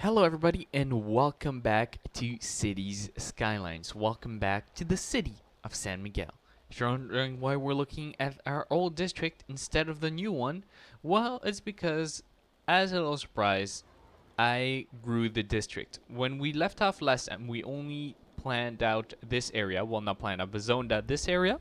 Hello, everybody, and welcome back to Cities Skylines. Welcome back to the city of San Miguel. If you're wondering why we're looking at our old district instead of the new one, well, it's because, as a little surprise, I grew the district. When we left off last time, we only planned out this area. Well, not planned out, but zoned out this area.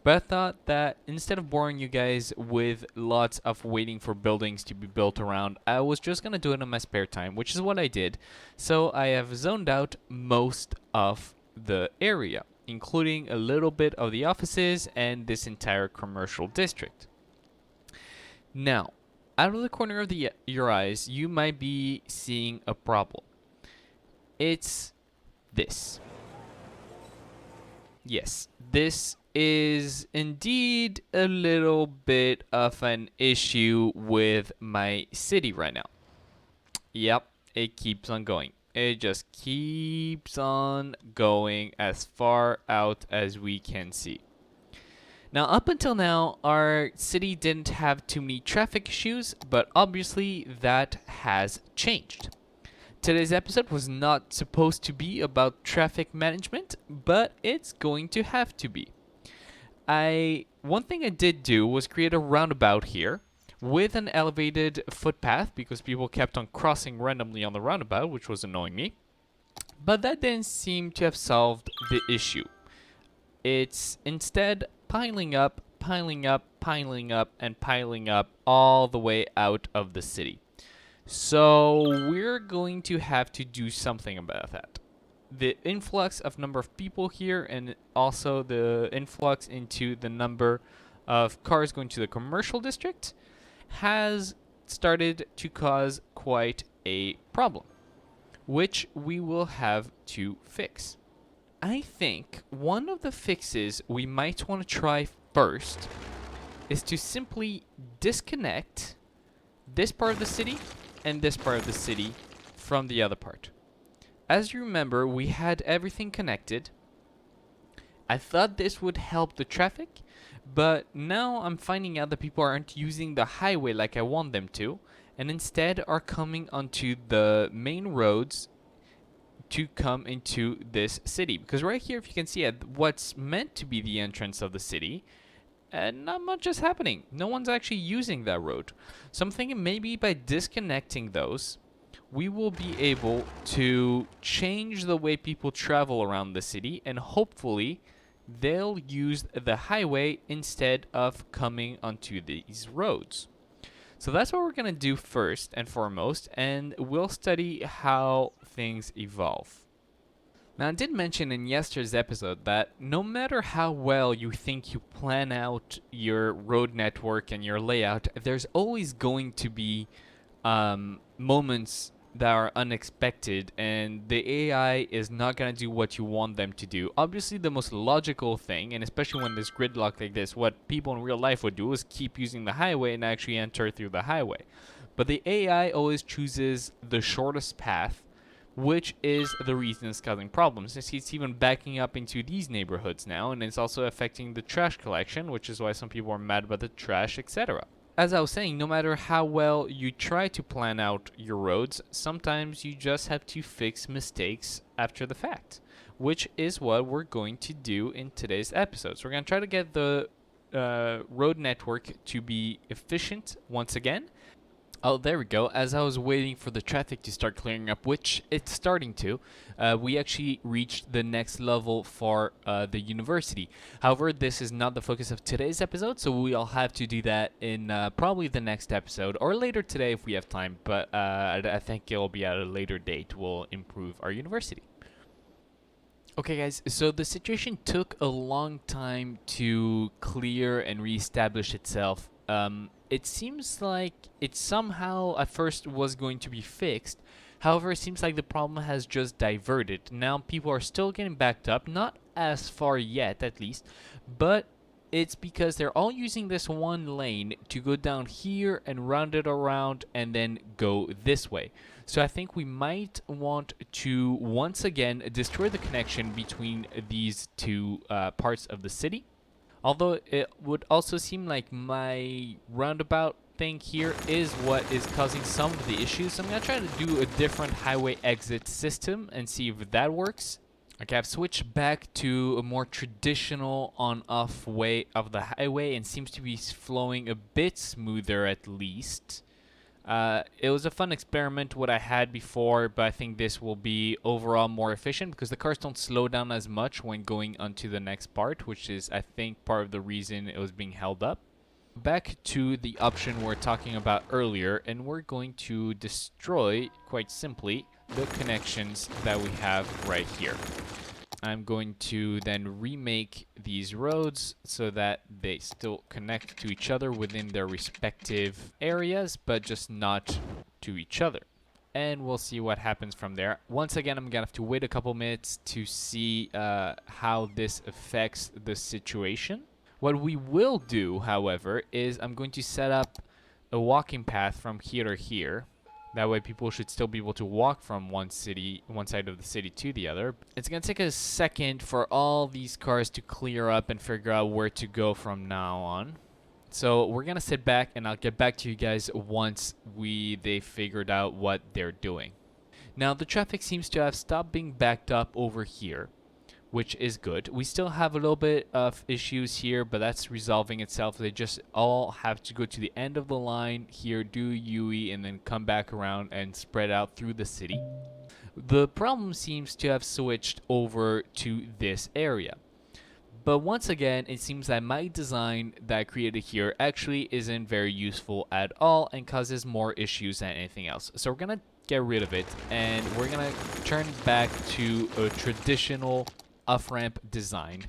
But I thought that instead of boring you guys with lots of waiting for buildings to be built around, I was just going to do it in my spare time, which is what I did. So I have zoned out most of the area, including a little bit of the offices and this entire commercial district. Now, out of the corner of your eyes, you might be seeing a problem. It's this. Yes, this is indeed a little bit of an issue with my city right now. Yep, it keeps on going. It just keeps on going as far out as we can see. Now, up until now, our city didn't have too many traffic issues, but obviously that has changed. Today's episode was not supposed to be about traffic management, but it's going to have to be. One thing I did do was create a roundabout here with an elevated footpath because people kept on crossing randomly on the roundabout, which was annoying me. But that didn't seem to have solved the issue. It's instead piling up, piling up, piling up, and piling up all the way out of the city. So we're going to have to do something about that. The influx of number of people here and also the influx into the number of cars going to the commercial district has started to cause quite a problem, which we will have to fix. I think one of the fixes we might want to try first is to simply disconnect this part of the city and this part of the city from the other part. As you remember, we had everything connected. I thought this would help the traffic, but now I'm finding out that people aren't using the highway like I want them to, and instead are coming onto the main roads to come into this city. Because right here, if you can see it, what's meant to be the entrance of the city, and not much is happening. No one's actually using that road. So I'm thinking maybe by disconnecting those, we will be able to change the way people travel around the city, and hopefully they'll use the highway instead of coming onto these roads. So that's what we're going to do first and foremost, and we'll study how things evolve. Now, I did mention in yesterday's episode that no matter how well you think you plan out your road network and your layout, there's always going to be moments that are unexpected, and the AI is not going to do what you want them to do. Obviously, the most logical thing, and especially when there's gridlock like this, what people in real life would do is keep using the highway and actually enter through the highway. But the AI always chooses the shortest path, which is the reason it's causing problems. It's even backing up into these neighborhoods now, and it's also affecting the trash collection, which is why some people are mad about the trash, etc. As I was saying, no matter how well you try to plan out your roads, sometimes you just have to fix mistakes after the fact, which is what we're going to do in today's episode. So we're going to try to get the road network to be efficient once again. Oh, there we go. As I was waiting for the traffic to start clearing up, which it's starting to, we actually reached the next level for the university. However, this is not the focus of today's episode, so we'll have to do that in probably the next episode or later today if we have time. But I think it'll be at a later date. We'll improve our university. Okay, guys, so the situation took a long time to clear and reestablish itself. It seems like it somehow at first was going to be fixed. However, it seems like the problem has just diverted. Now people are still getting backed up, not as far yet at least, but it's because they're all using this one lane to go down here and round it around and then go this way. So I think we might want to once again destroy the connection between these two parts of the city. Although it would also seem like my roundabout thing here is what is causing some of the issues. So I'm going to try to do a different highway exit system and see if that works. Okay, I've switched back to a more traditional on-off way of the highway and seems to be flowing a bit smoother at least. It was a fun experiment what I had before, but I think this will be overall more efficient because the cars don't slow down as much when going onto the next part, which is, I think, part of the reason it was being held up. Back to the option we were talking about earlier, and we're going to destroy, quite simply, the connections that we have right here. I'm going to then remake these roads so that they still connect to each other within their respective areas, but just not to each other. And we'll see what happens from there. Once again, I'm gonna have to wait a couple minutes to see how this affects the situation. What we will do, however, is I'm going to set up a walking path from here to here. That way people should still be able to walk from one side of the city to the other. It's going to take a second for all these cars to clear up and figure out where to go from now on. So we're going to sit back and I'll get back to you guys once they figured out what they're doing. Now the traffic seems to have stopped being backed up over here, which is good. We still have a little bit of issues here, but that's resolving itself. They just all have to go to the end of the line here, do UE, and then come back around and spread out through the city. The problem seems to have switched over to this area. But once again, it seems that my design that I created here actually isn't very useful at all and causes more issues than anything else. So we're going to get rid of it, and we're going to turn back to a traditional off-ramp design.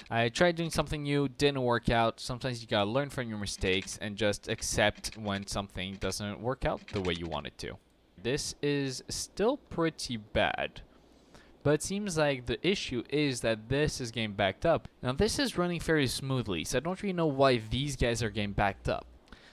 I tried doing something new, didn't work out. Sometimes you gotta learn from your mistakes and just accept when something doesn't work out the way you want it to. This is still pretty bad, but it seems like the issue is that this is getting backed up. Now this is running fairly smoothly, so I don't really know why these guys are getting backed up.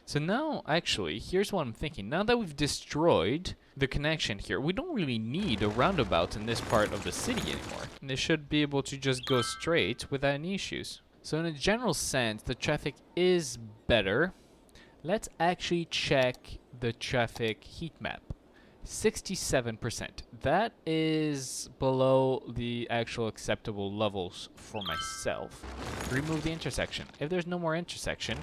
So now, actually, here's what I'm thinking. Now that we've destroyed the connection here, we don't really need a roundabout in this part of the city anymore. And they should be able to just go straight without any issues. So in a general sense, the traffic is better. Let's actually check the traffic heat map. 67%. That is below the actual acceptable levels for myself. Remove the intersection. If there's no more intersection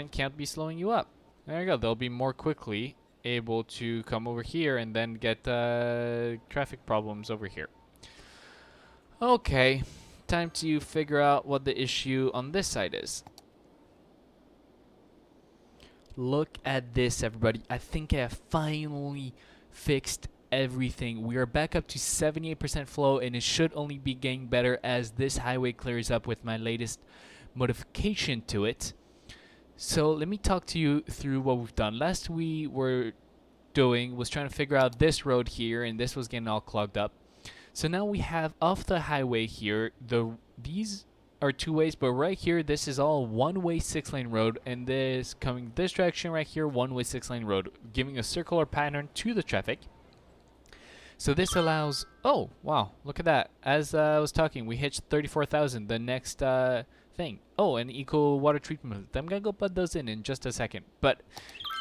can't be slowing you up. There you go. They'll be more quickly able to come over here and then get traffic problems over here. Okay, time to figure out what the issue on this side is. Look at this, everybody. I think I have finally fixed everything. We are back up to 78% flow, and it should only be getting better as this highway clears up with my latest modification to it. So let me talk to you through what we've done. Last we were doing was trying to figure out this road here, and this was getting all clogged up. So now we have off the highway here, these are two ways, but right here this is all one-way 6-lane road, and this coming this direction right here, one-way 6-lane road, giving a circular pattern to the traffic. So this allows, oh wow, look at that. As I was talking, we hit 34,000. The next thing, oh, an eco water treatment. I'm gonna go put those in just a second. But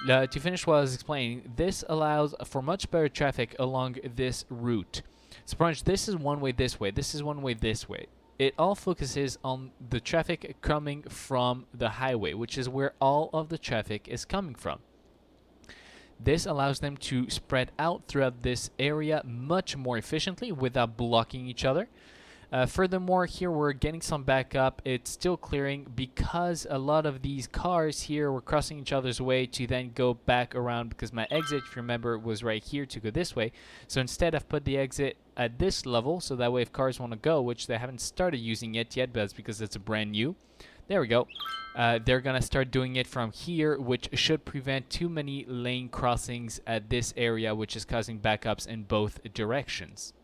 to finish what I was explaining, this allows for much better traffic along this route. So pretty much this is one way this way, this is one way this way. It all focuses on the traffic coming from the highway, which is where all of the traffic is coming from. This allows them to spread out throughout this area much more efficiently without blocking each other. Furthermore, here we're getting some backup. It's still clearing because a lot of these cars here were crossing each other's way to then go back around, because my exit, if you remember, was right here to go this way. So instead I've put the exit at this level, so that way if cars want to go, which they haven't started using it yet, but that's because it's brand new. There we go. They're going to start doing it from here, which should prevent too many lane crossings at this area, which is causing backups in both directions.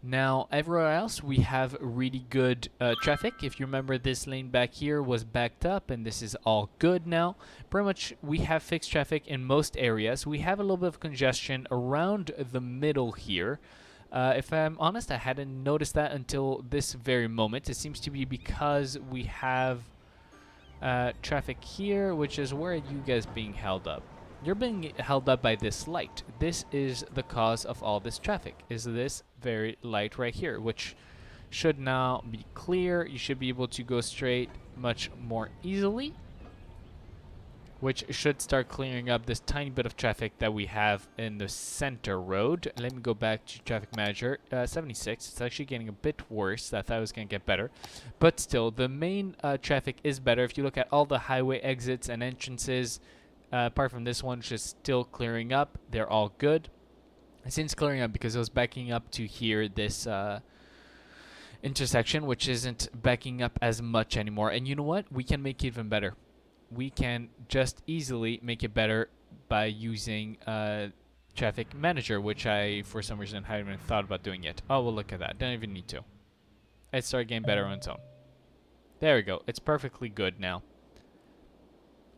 Now, everywhere else, we have really good traffic. If you remember, this lane back here was backed up, and this is all good now. Pretty much, we have fixed traffic in most areas. We have a little bit of congestion around the middle here. If I'm honest, I hadn't noticed that until this very moment. It seems to be because we have traffic here, which is where you guys being held up. You're being held up by this light. This is the cause of all this traffic, is this very light right here, which should now be clear. You should be able to go straight much more easily, which should start clearing up this tiny bit of traffic that we have in the center road. Let me go back to traffic manager. 76. It's actually getting a bit worse. I thought it was going to get better. But still, the main traffic is better. If you look at all the highway exits and entrances, apart from this one, which is still clearing up, they're all good. Since clearing up because it was backing up to here, this intersection, which isn't backing up as much anymore. And you know what? We can make it even better. We can just easily make it better by using traffic manager, which I, for some reason, haven't even thought about doing yet. Oh, well, look at that. Don't even need to. It started getting better on its own. There we go. It's perfectly good now.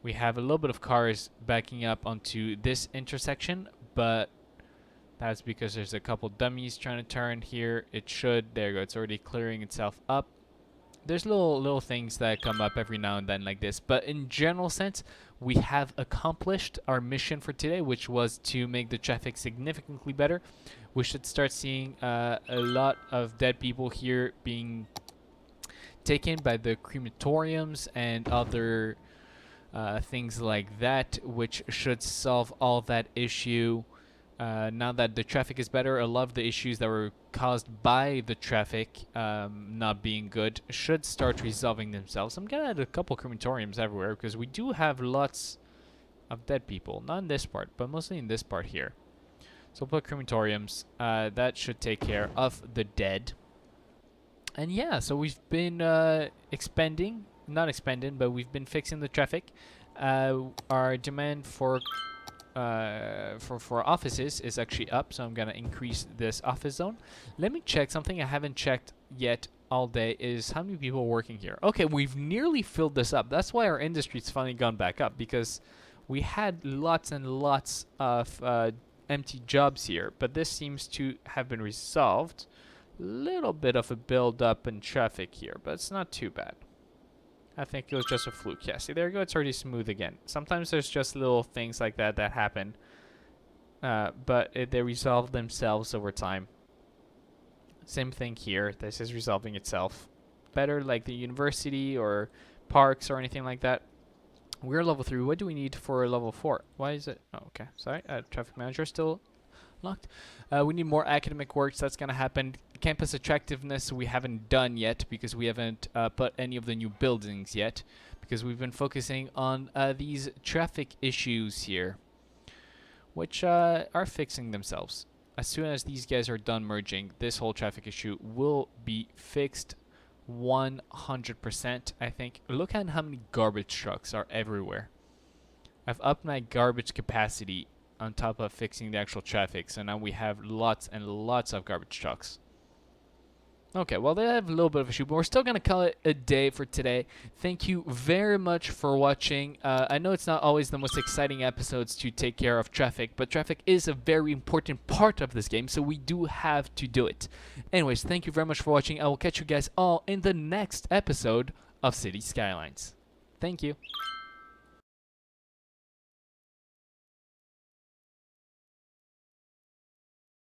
We have a little bit of cars backing up onto this intersection, but that's because there's a couple dummies trying to turn here. It should. There you go. It's already clearing itself up. There's little things that come up every now and then like this, but in general sense, we have accomplished our mission for today, which was to make the traffic significantly better. We should start seeing a lot of dead people here being taken by the crematoriums and other things like that, which should solve all that issue. Now that the traffic is better, a lot of the issues that were caused by the traffic not being good should start resolving themselves. I'm gonna add a couple crematoriums everywhere because we do have lots of dead people. Not in this part, but mostly in this part here. So we'll put crematoriums. That should take care of the dead. And yeah, so we've been not expanding, but we've been fixing the traffic. Our demand for offices is actually up, so I'm gonna increase this office zone. Let me check something I haven't checked yet all day is how many people are working here. Okay, we've nearly filled this up. That's why our industry's finally gone back up, because we had lots and lots of empty jobs here, but this seems to have been resolved. Little bit of a build up in traffic here, but it's not too bad. I think it was just a fluke. Yeah, see, there you go. It's already smooth again. Sometimes there's just little things like that that happen. But they resolve themselves over time. Same thing here. This is resolving itself. Better like the university or parks or anything like that. We're level 3. What do we need for level 4? Why is it? Oh, okay. Sorry. Traffic manager still locked. We need more academic works. That's going to happen. Campus attractiveness we haven't done yet because we haven't put any of the new buildings yet, because we've been focusing on these traffic issues here, which are fixing themselves. As soon as these guys are done merging, this whole traffic issue will be fixed 100%, I think. Look at how many garbage trucks are everywhere. I've upped my garbage capacity on top of fixing the actual traffic, so now we have lots and lots of garbage trucks. Okay, well, they have a little bit of a issue, but we're still going to call it a day for today. Thank you very much for watching. I know it's not always the most exciting episodes to take care of traffic, but traffic is a very important part of this game, so we do have to do it. Anyways, thank you very much for watching. I will catch you guys all in the next episode of City Skylines. Thank you.